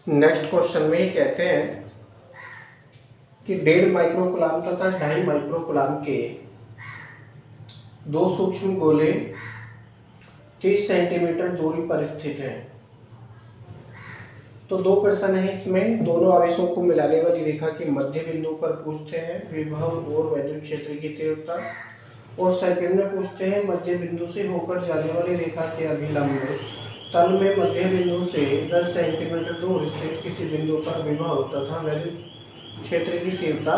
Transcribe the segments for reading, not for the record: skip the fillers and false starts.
Next question में ये कहते हैं कि 1.5 माइक्रोकुलाम तथा 2.5 माइक्रोकुलाम के दो सूक्ष्म गोले 30 सेंटीमीटर दूरी पर स्थित हैं। तो दो प्रश्न है इसमें, दोनों आवेशों को मिलाने वाली रेखा के मध्य बिंदु पर पूछते हैं विभव और वैद्युत क्षेत्र की तीव्रता, और सेकंड में पूछते हैं मध्य बिंदु से होकर जाने वाली रेखा के अभिलंब तल में मध्य बिंदु से 10 सेंटीमीटर दूर स्थित किसी बिंदु पर विभव तथा वैद्युत क्षेत्र की तीव्रता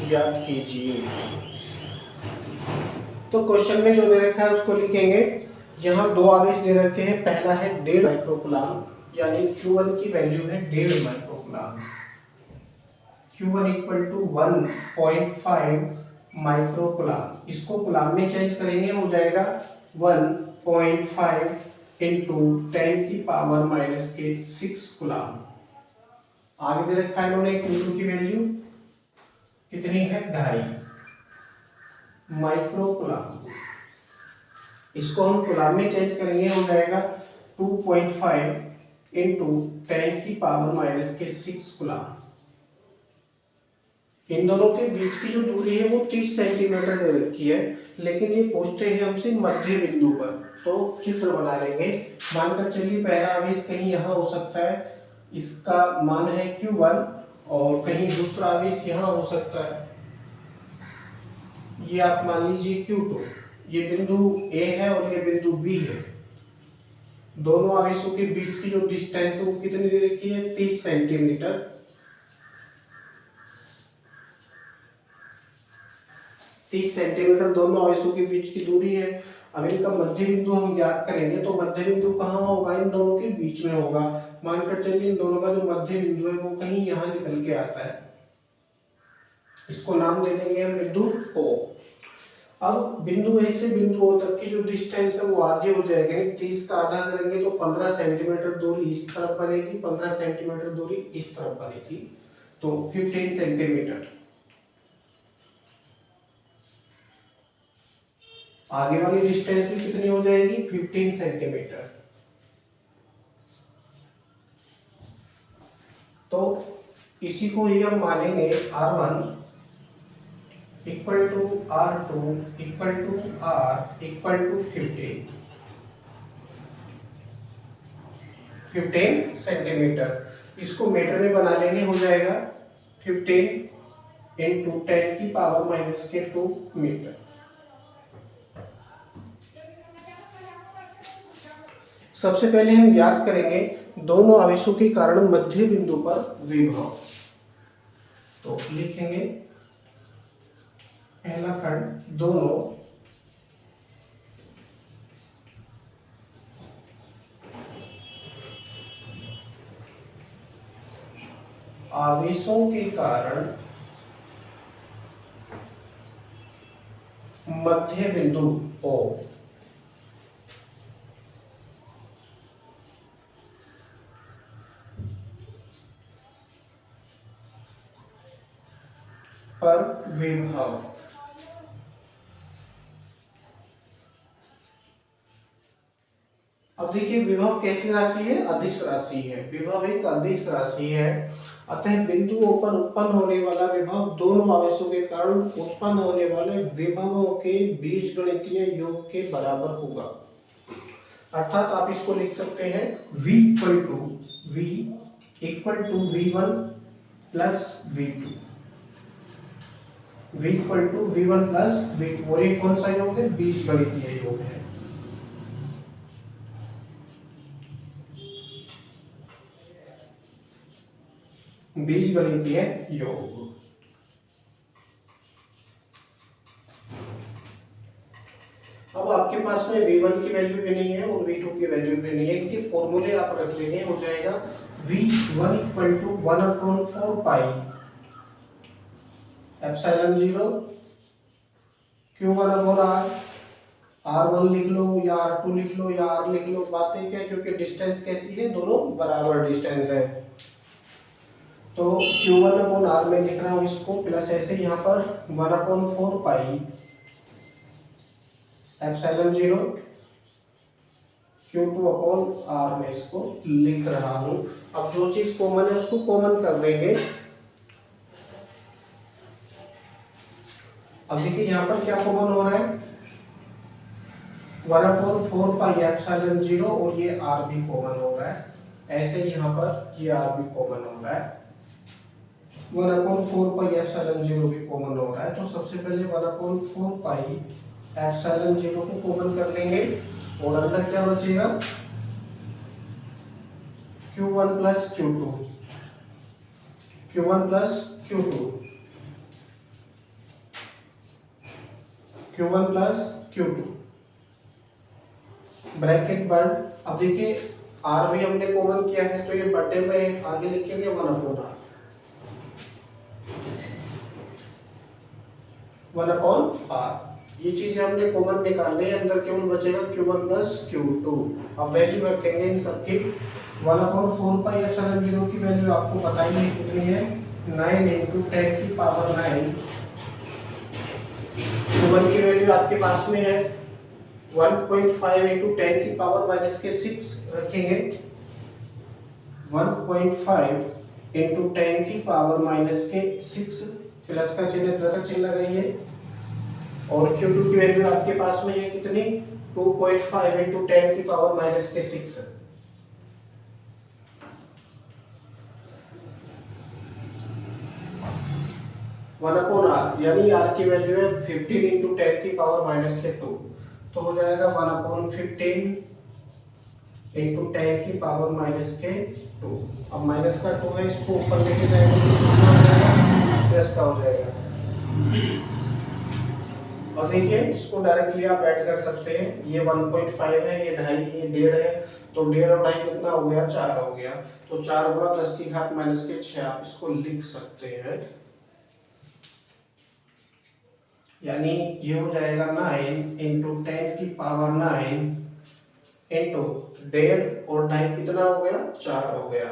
ज्ञात कीजिए। तो क्वेश्चन में जो दे रखा है उसको लिखेंगे। यहाँ दो आवेश दे रखे हैं, पहला है 1.5 माइक्रोकुलाम, यानी Q1 की वैल्यू है 1.5 microcoulomb. Q1 equal to 1.5 microcoulomb. इसको कुलाम में चेंज करेंगे, हो जाएगा 1.5 इंटू 10 की पावर माइनस के 6 कुलाम। आगे दे रखा है इन्होंने Q2 की वैल्यू कितनी है, 2.5 माइक्रोकुलाम। इसको हम कुलाम में चेंज करेंगे, हो जाएगा 2.5 इंटू 10 की पावर माइनस के 6 कुलाम। इन दोनों के बीच की जो दूरी है वो 30 सेंटीमीटर दे रखी है, लेकिन ये पूछते हैं हमसे मध्य बिंदु पर। तो चित्र बना लेंगे। मानकर चलिए पहला आवेश कहीं यहाँ हो सकता है, इसका मान है Q1, और कहीं दूसरा आवेश यहाँ हो सकता है, ये आप मान लीजिए Q2। ये बिंदु A है और ये बिंदु B है। दोनों आवेशों के बीच की जो डिस्टेंस है वो कितनी दे रखी है, 30 सेंटीमीटर। 30 सेंटीमीटर दोनों आवेशों के बीच की दूरी है। अब इनका मध्य बिंदु हम ज्ञात करेंगे, तो मध्य बिंदु कहाँ होगा, इन दोनों के बीच में होगा। मानकर चलिए इन दोनों का जो मध्य बिंदु है वो कहीं यहाँ निकल के आता है, इसको नाम दे देंगे हम बिंदु O। अब बिंदु A से बिंदु O तक की जो डिस्टेंस है वो आगे हो जाएगी। 30 का आधा करेंगे तो 15 सेंटीमीटर दूरी इस तरफ बनेगी, 15 सेंटीमीटर दूरी इस तरफ बनेगी, तो 15 सेंटीमीटर। आगे वाली डिस्टेंस भी कितनी हो जाएगी, 15 सेंटीमीटर। तो इसी को ही हम मानेंगे R1 equal to R2 equal to R equal to 15 centimetre. इसको मीटर में बना लेंगे, हो जाएगा 15 इंटू 10 की पावर माइनस के 2 मीटर। सबसे पहले हम ज्ञात करेंगे दोनों आवेशों के कारण मध्य बिंदु पर विभव। तो लिखेंगे पहला खंड, दोनों आवेशों के कारण मध्य बिंदु O पर विभव। अब देखिए विभव कैसी राशि है, अदिश राशि है। विभव एक अदिश राशि है, अतः बिंदुओं पर उत्पन्न होने वाला विभव दोनों आवेशों के कारण उत्पन्न होने वाले विभवों के बीजगणितीय योग के बराबर होगा। अर्थात आप इसको लिख सकते हैं V equal to V1 plus V2, V equal to V1 plus V2। और ये कौन सा योग है, बीजगणितीय योग है। बीजगणितीय योग। अब आपके पास में V1 की वैल्यू भी नहीं है और V2 की वैल्यू भी नहीं है, इनके फॉर्मूले आप रख लेंगे, हो जाएगा V1 equal to 1/4 pi epsilon 0 Q1 upon R। R1 लिख लो या R2 लिख लो या R लिख लो, बातें क्या, क्योंकि डिस्टेंस कैसी है, दोनों बराबर डिस्टेंस है। तो Q1 अपॉन R में लिख रहा हूँ इसको, प्लस ऐसे यहाँ पर 1/4 pi epsilon 0 Q2 upon R में इसको लिख रहा हूं। अब जो चीज कॉमन है उसको कॉमन कर देंगे। अब देखिए यहाँ पर क्या कॉमन हो रहा है, 1/4 पाई एप्सिलॉन 0 और ये R भी कॉमन हो रहा है। ऐसे ही यहाँ पर ये R भी कॉमन हो रहा है, 1/4 पाई एप्सिलॉन 0 भी कॉमन हो रहा है। तो सबसे पहले 1/4 पाई एप्सिलॉन 0 को कॉमन कर लेंगे और अंदर क्या बचेगा, Q1 plus Q2, Q1 plus Q2, Q1 plus Q2 bracket बंद। अब देखिए R भी हमने कॉमन किया है तो ये बटे में आगे लिखेंगे 1/R, 1/R। ये चीजें हमने कॉमन निकालने हैं, अंदर केवल बचेगा Q1 प्लस Q2। अब वैल्यू रखेंगे इन सबकी, 1/4 पाई एप्सिलॉन 0 की वैल्यू आपको पता ही है कितनी है, 9 × 10 की पावर 9। Q1 की वैल्यू आपके पास में है 1.5 × 10 की पावर -6 रखेंगे, 1.5 × 10 की पावर -6, प्लस का चिन्ह, प्लस का चिन्ह लगाइए। और Q2 की वैल्यू आपके पास में है कितनी, 2.5 × 10 की पावर -6। वन अपॉन R, यानी R की वैल्यू है 15 × 10 की पावर -2, तो हो जाएगा 1/15 × 10 की पावर -2। अब माइनस का 2 है, इसको ऊपर लेके जाएंगे तो कितना हो जाएगा, प्लस का हो जाएगा। और देखिए इसको डायरेक्टली आप ऐड कर सकते हैं, ये 1.5 है, ये 2.5, ये 1.5 है, तो 1.5 और 2.5 कितना हो गया, 4 हो गया। तो 4 × 10 की घात -6 आप इसको लिख सकते हैं, यानी ये हो जाएगा 9 × 10 की पावर 9 इंटू 1.5 और 2.5 कितना हो गया, 4 हो गया।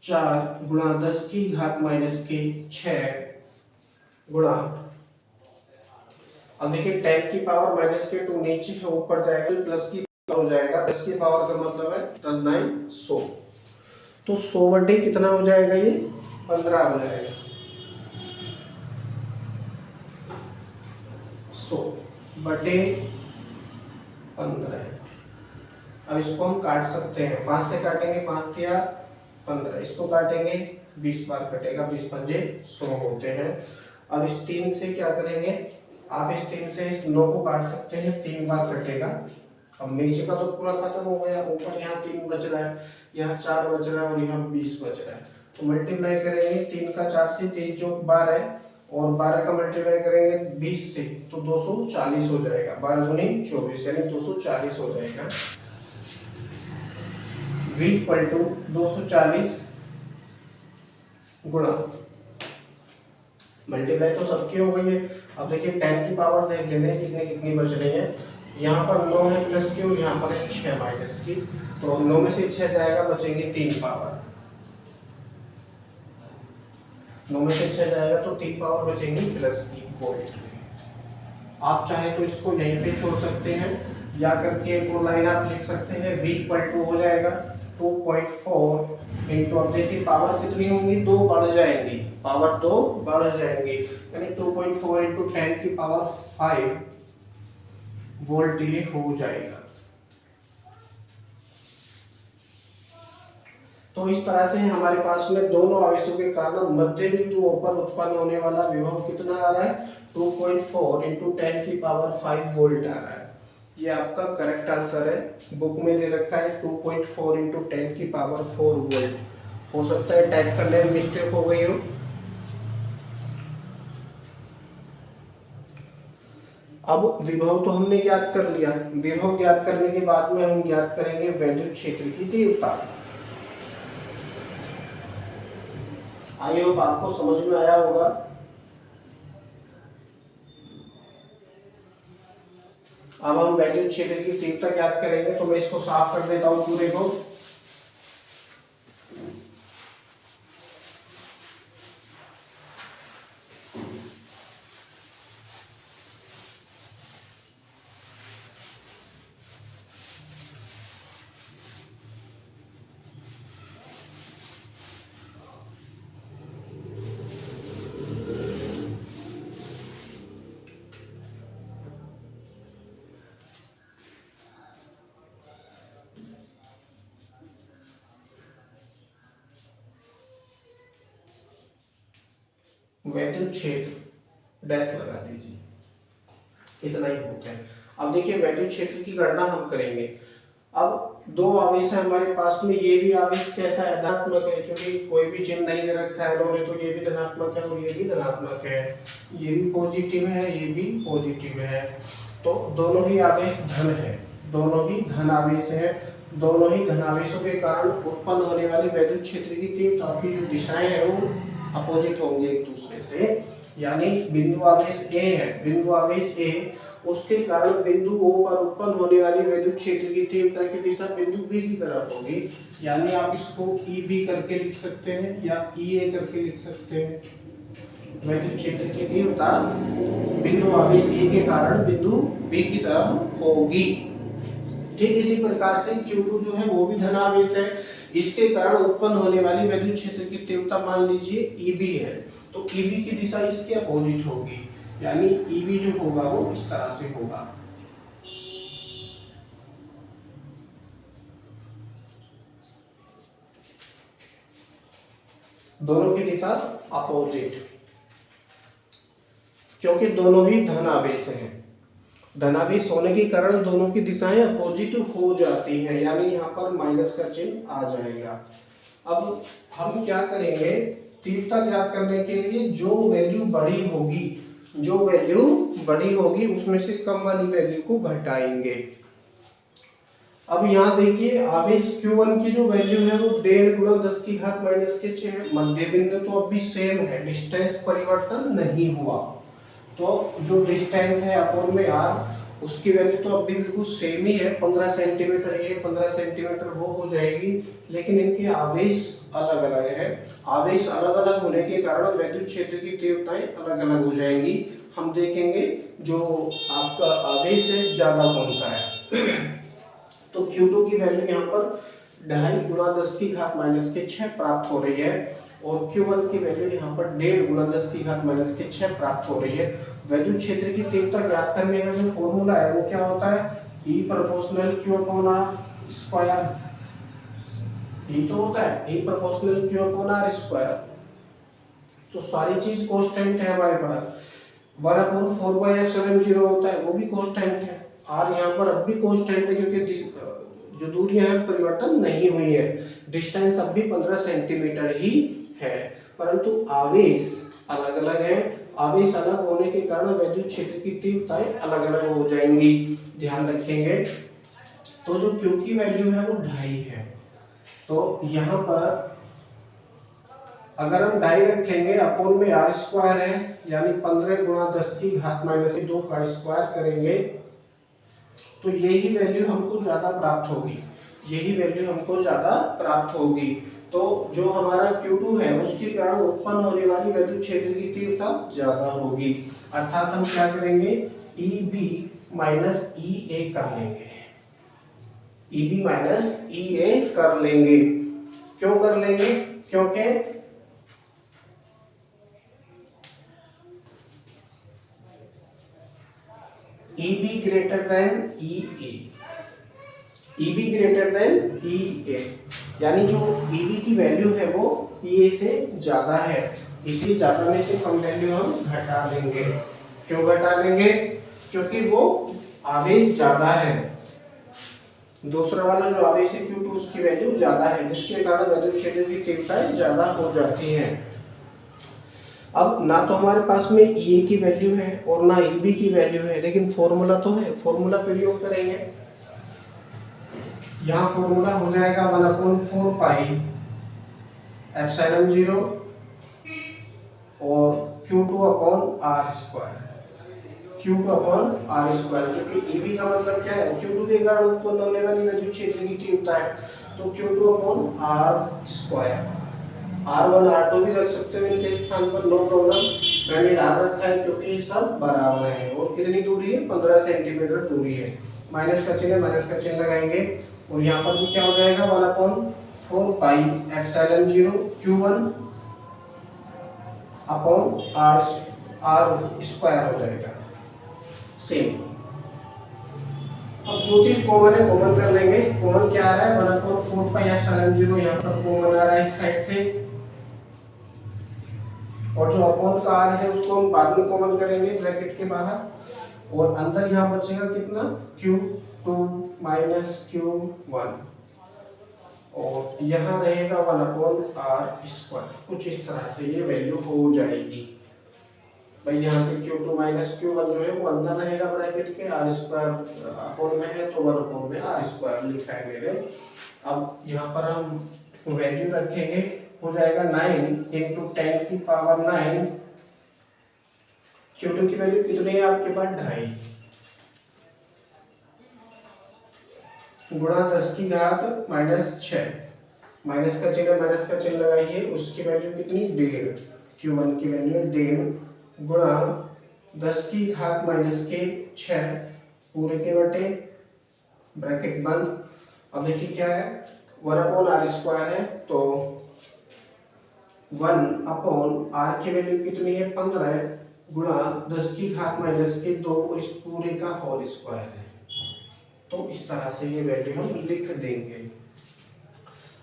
4 × 10 की घात -6 गुणा, अब देखिए 10 की पावर -2 नीचे है, ऊपर जाएगा प्लस की हो जाएगा, 10 की पावर का मतलब है 10 9 100, तो 100 बटे कितना हो जाएगा, ये 15 हो जाएगा, 100 बटे 15। अब इसको हम काट सकते हैं, 5 से काटेंगे, 5 या 15, इसको काटेंगे 20 बार कटेगा, 20 पंजे 100 होते हैं। अब इस 3 से क्या करेंगे, आप इस 3 से इस 9 को काट सकते हैं, 3 बार कटेगा। अब नीचे का तो पूरा खत्म हो गया, ऊपर यहाँ 3 बच रहा है, यहाँ 4 बच रहा है और यहाँ 20 बच रहा है, तो मल्टीप्लाई करेंगे 3 का 4 से, 3 चौक 12 है, और 12 का मल्टीप्लाई करेंगे 20 से तो 240 हो जाएगा, 12 दूनी 24, यानी 240 हो जाएगा। v = 240 गुणा, मल्टीप्लाई तो सबकी हो गई है। अब देखिए 10 की पावर देख लेते हैं कितनी कितनी बच रही है, यहाँ पर 9 है प्लस की और यहाँ पर है 6 माइनस की, तो 9 में से 6 जाएगा, बचेंगे 3 पावर, 9 में से 6 जाएगा तो 3 पावर बचेंगी प्लस की वोल्ट। आप चाहे तो इसको यहीं पे छोड़ सकते हैं, या करके एक और लाइन आप लिख सकते हैं, v = हो जाएगा 2.4 इंटू, अब देखिए पावर कितनी होंगी, 2 बढ़ जाएंगी, पावर 2 बढ़ जाएंगी, यानी 2.4 इंटू 10 की पावर 5 वोल्ट ये हो जाएगा। तो इस तरह से हमारे पास में दोनों आवेशों के कारण मध्य बिंदुओं पर उत्पन्न होने वाला विभव कितना आ रहा है, 2.4 इंटू 10 की पावर 5 वोल्ट आ रहा है। ये आपका करेक्ट आंसर है, बुक में दे रखा है 2.4 इंटू 10 की पावर 4 वोल्ट। हो सकता है टाइप करने में मिस्टेक हो गई हो। अब विभव तो हमने ज्ञात कर लिया, विभव ज्ञात करने के बाद में हम ज्ञात करेंगे वैद्युत क्षेत्र की तीव्रता। आई होप आपको समझ में आया होगा। अब हम वैद्युत क्षेत्र की तीव्रता ज्ञात करेंगे, तो मैं इसको साफ कर देता हूं पूरे को। वैद्युत क्षेत्र डैश लगा दीजिए, इतना ही हो गया। अब देखिए वैद्युत क्षेत्र की गणना हम करेंगे। अब दो आवेश है हमारे पास में, ये भी आवेश कैसा है, धनात्मक है, क्योंकि कोई भी चिन्ह नहीं दे रखा है इन्होंने, तो ये भी धनात्मक है और ये भी धनात्मक है, ये भी पॉजिटिव है, ये भी पॉजिटिव है, तो दोनों ही आवेश धन है, दोनों ही धन आवेश है। दोनों ही धन आवेशों के कारण उत्पन्न होने वाली वैद्युत क्षेत्र की तीव्रता की जो दिशाएं हैं वो अपोजिट होंगे एक दूसरे से। यानी बिंदु आवेश ए है, बिंदु आवेश ए, उसके कारण बिंदु ओ पर उत्पन्न होने वाली वैद्युत क्षेत्र की तीव्रता की दिशा बिंदु बी की तरफ होगी। यानी आप इसको ई बी करके लिख सकते हैं या ई ए करके लिख सकते हैं। वैद्युत क्षेत्र की तीव्रता बिंदु आवेश ए के कारण बिंदु बी की तरफ होगी। ठीक इसी प्रकार से Q2 जो है वो भी धनावेश है, इसके कारण उत्पन्न होने वाली वैद्युत क्षेत्र की तीव्रता मान लीजिए EB है, तो EB की दिशा इसके अपोजिट होगी, यानी EB जो होगा वो इस तरह से होगा। दोनों की दिशा अपोजिट, क्योंकि दोनों ही धनावेश हैं। धनावेश होने के कारण दोनों की दिशाएं अपोजिट हो जाती हैं, यानी यहाँ पर माइनस का चिन्ह आ जाएगा। अब हम क्या करेंगे, तीव्रता ज्ञात करने के लिए जो वैल्यू बड़ी होगी, जो वैल्यू बड़ी होगी उसमें से कम वाली वैल्यू को घटाएंगे। अब यहाँ देखिए आवेश Q1 की जो वैल्यू है वो 1.5 गुणा 10 की घात माइनस के 6 है। मध्य बिंदु तो अभी सेम है, डिस्टेंस परिवर्तन नहीं हुआ, तो जो डिस्टेंस है अपोन में r, उसकी वैल्यू तो अभी बिल्कुल सेम ही है, 15 सेंटीमीटर ये 15 सेंटीमीटर वो हो जाएगी, लेकिन इनके आवेश अलग अलग है। आवेश अलग अलग होने के कारण वैद्युत क्षेत्र की तीव्रताएं अलग अलग हो जाएंगी। हम देखेंगे जो आपका आवेश है ज्यादा कौन सा है। तो Q2 की वैल्यू यहाँ पर 2.5 गुणा 10 की घात माइनस के 6 प्राप्त हो रही है, और Q1 की वैल्यू यहाँ पर 1.5 गुणा 10 की घात माइनस के 6 प्राप्त हो रही है। वैद्युत क्षेत्र की तीव्रता ज्ञात करने का जो फॉर्मूला है वो क्या होता है, E proportional Q upon R square. E तो होता है E proportional Q upon R square, तो सारी चीज कांस्टेंट है हमारे पास। 1/4/0 होता है, वो भी कांस्टेंट है। R यहाँ पर अब भी कांस्टेंट है, क्योंकि जो दूरियां हैं परिवर्तन नहीं हुई है, डिस्टेंस अब भी 15 सेंटीमीटर ही है, परंतु आवेश अलग अलग है। आवेश अलग होने के कारण वैद्युत क्षेत्र की तीव्रताएं अलग अलग हो जाएंगी, ध्यान रखेंगे। तो जो Q की वैल्यू है वो 2.5 है, तो यहाँ पर अगर हम 2.5 रखेंगे, अपोन में R स्क्वायर है, यानी 15 गुणा 10 की घात माइनस 2 का स्क्वायर करेंगे, तो यही वैल्यू हमको ज्यादा प्राप्त होगी, यही वैल्यू हमको ज्यादा प्राप्त होगी। तो जो हमारा Q2 है उसके कारण उत्पन्न होने वाली वैद्युत क्षेत्र की तीव्रता ज्यादा होगी, अर्थात हम क्या करेंगे, EB माइनस EA कर लेंगे, EB माइनस EA कर लेंगे। क्यों कर लेंगे, क्योंकि EB greater than EA, EB greater than EA, यानी जो EB की वैल्यू है वो EA से ज्यादा है, इसलिए ज्यादा में से कम वैल्यू हम घटा लेंगे। क्यों घटा लेंगे, क्योंकि वो आवेश ज्यादा है, दूसरा वाला जो आवेश है Q2 उसकी वैल्यू ज्यादा है, जिसके कारण वैद्युत क्षेत्र की तीव्रताएं ज्यादा हो जाती हैं। अब ना तो हमारे पास में EA की वैल्यू है और ना EB की वैल्यू है, लेकिन फॉर्मूला तो है, फॉर्मूला प्रयोग करेंगे। यहाँ फॉर्मूला हो जाएगा 1/4 पाई एप्सिलॉन 0 और Q2 upon R square, Q2 upon R square, क्योंकि EB का मतलब क्या है, Q2 के कारण उत्पन्न होने वाली वैद्युत क्षेत्र की तीव्रता है, तो Q2 upon R square. R1 R2 भी रख सकते हो इनके स्थान पर, नो प्रॉब्लम, मैंने R रखा है क्योंकि ये सब बराबर है। और कितनी दूरी है, 15 सेंटीमीटर दूरी है, माइनस का चिन्ह, माइनस का चिन्ह लगाएंगे, और यहाँ पर भी क्या हो जाएगा 1/4 pi epsilon 0 Q1 upon R square हो जाएगा सेम। अब जो चीज कॉमन है कॉमन कर लेंगे, कॉमन क्या आ रहा है 1/4 पाई एप्सिलॉन 0, यहाँ पर कॉमन आ रहा है इस साइड से, और जो अपॉन का आर है उसको हम बाद में कॉमन करेंगे ब्रैकेट के बाहर, और अंदर यहाँ बचेगा कितना, Q2 माइनस Q1, और यहाँ रहेगा 1/r²। कुछ इस तरह से ये वैल्यू हो जाएगी भाई। यहाँ से Q2 माइनस Q1 जो है वो अंदर रहेगा ब्रैकेट के, r² अपॉन में है तो 1 में r² लिखा है मैंने। अब यहाँ पर हम वैल्यू रखेंगे, हो जाएगा 9 इंटू 10 की पावर 9। Q2 की वैल्यू कितनी है आपके पास, 2.5, गुणा 10 की घात माइनस 6, माइनस का चिन्ह लगाइए, उसकी वैल्यू कितनी, 1.5, Q1 की वैल्यू 1.5, गुणा 10 की घात माइनस के 6 पूरे के बटे ब्रैकेट बंद। अब देखिए क्या है, 1/r² है तो 1/r की वैल्यू कितनी है, 15, गुणा 10 की घात माइनस के 2 और इस पूरे का होल स्क्वायर है। तो इस तरह से ये वैल्यू हम लिख देंगे।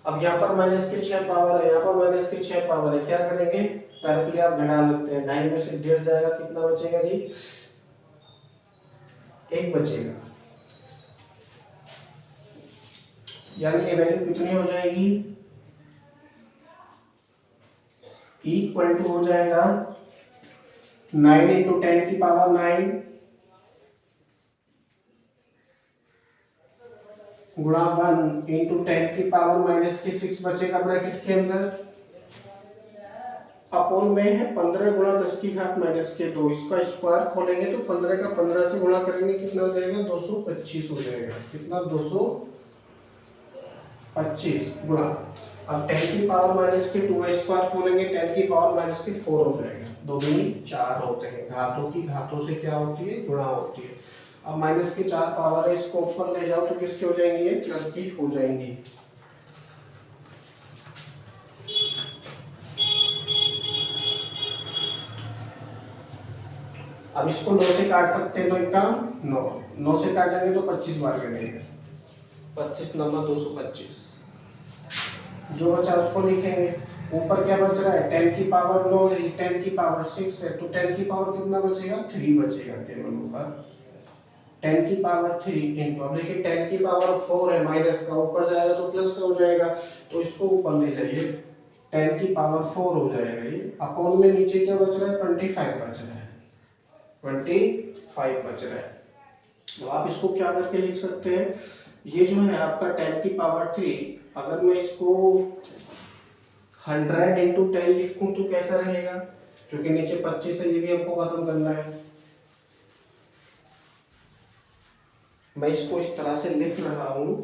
अब यहाँ पर माइनस के 6 पावर है, यहाँ पर माइनस के 6 पावर है, क्या करेंगे, डायरेक्टली आप घटा सकते हैं। 9 में से 1.5 जाएगा, कितना बचेगा जी, 1 बचेगा, यानी ये वैल्यू कितनी हो जाएगी, इक्वल टू हो जाएगा 9 इंटू 10 की पावर 9 गुणा 1 इंटू 10 की पावर माइनस के 6 बचेगा ब्रैकेट के अंदर, अपॉन में है 15 गुणा 10 की घात माइनस के 2, इसका स्क्वायर खोलेंगे तो 15 का 15 से गुणा करेंगे, कितना हो जाएगा, 225 हो जाएगा, कितना, 225 गुणा, अब 10 की पावर माइनस के 2 का स्क्वायर खोलेंगे, 10 की पावर माइनस के 4 हो जाएगा, 2 दूनी 4 होते हैं, घातों की घातों से क्या होती है, गुणा होती है। अब माइनस की 4 पावर है, इसको ऊपर ले जाओ तो किसकी हो जाएंगी, ये प्लस की हो जाएंगी। अब इसको 9 से काट सकते हैं, तो इनका 9 से काटेंगे तो 25 बार कटेगा, 25 9 225, जो बचा उसको लिखेंगे। ऊपर क्या बच रहा है, 10 की पावर 9 है, 10 की पावर 6 है, तो 10 की पावर कितना बचेगा, 3 बचेगा केवल ऊपर, 10 की पावर 3 इंटू, अब देखिए 10 की पावर 4 है, माइनस का ऊपर जाएगा तो प्लस का हो जाएगा, तो इसको ऊपर ले जाइए, 10 की पावर 4 हो जाएगा ये, अपॉन में नीचे क्या बच रहा है, 25 बच रहा है, 25 बच रहा है। तो आप इसको क्या करके लिख सकते हैं, ये जो है आपका 10 की पावर 3, अगर मैं इसको 100 इंटू 10 लिखूं तो कैसा रहेगा, क्योंकि नीचे 25 है, ये भी हमको खत्म करना है। मैं इसको इस तरह से लिख रहा हूं,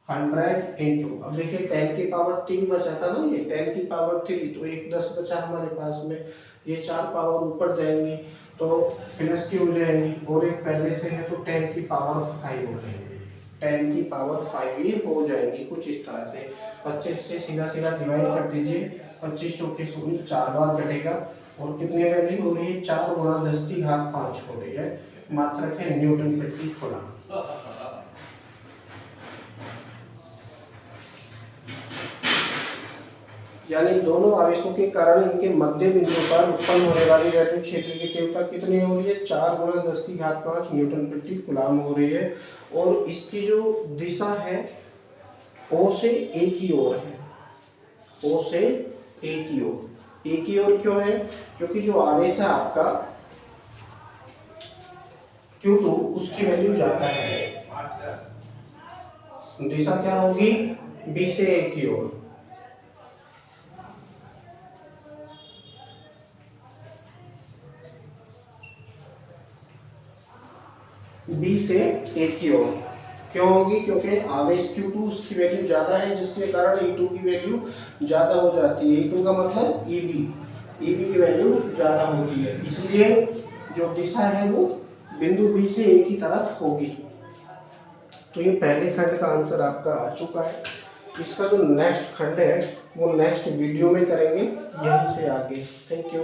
100 इंटू, अब देखिए 10 की पावर 3 बचा था ना, ये 10 की पावर 3, तो एक 10 बचा हमारे पास में, ये 4 पावर ऊपर जाएंगी तो प्लस की हो जाएंगी, और एक पहले से है तो 10 की पावर 5 हो जाएंगी, 10 की पावर 5 ये हो जाएंगी कुछ इस तरह से। 25 से सीधा सीधा डिवाइड कर दीजिए, 25 चौके 16, 4 बार कटेगा, और कितनी वैल्यू हो रही है, 4 गुणा 10 की घात 5 हो रही है, मात्रक है न्यूटन प्रति कूलम। यानी दोनों आवेशों के कारण इनके मध्य बिंदु पर उत्पन्न होने वाली वैद्युत क्षेत्र की तीव्रता कितनी हो रही है, 4 गुणा 10 की घात 5 न्यूटन प्रति कूलम हो रही है, और इसकी जो दिशा है O से A की ओर है, O से A की ओर, A की ओर क्यों है, क्योंकि जो आवेश है आपका Q2 उसकी वैल्यू ज्यादा है, दिशा क्या होगी, B से A की ओर, B से A की ओर क्यों होगी, क्योंकि आवेश Q2 उसकी वैल्यू ज्यादा है, जिसके कारण E2 की वैल्यू ज्यादा हो जाती है, E2 का मतलब EB की वैल्यू ज्यादा होती है, इसलिए जो दिशा है वो बिंदु B से A की तरफ होगी। तो ये पहले खंड का आंसर आपका आ चुका है। इसका जो नेक्स्ट खंड है वो नेक्स्ट वीडियो में करेंगे, यहीं से आगे। Thank you.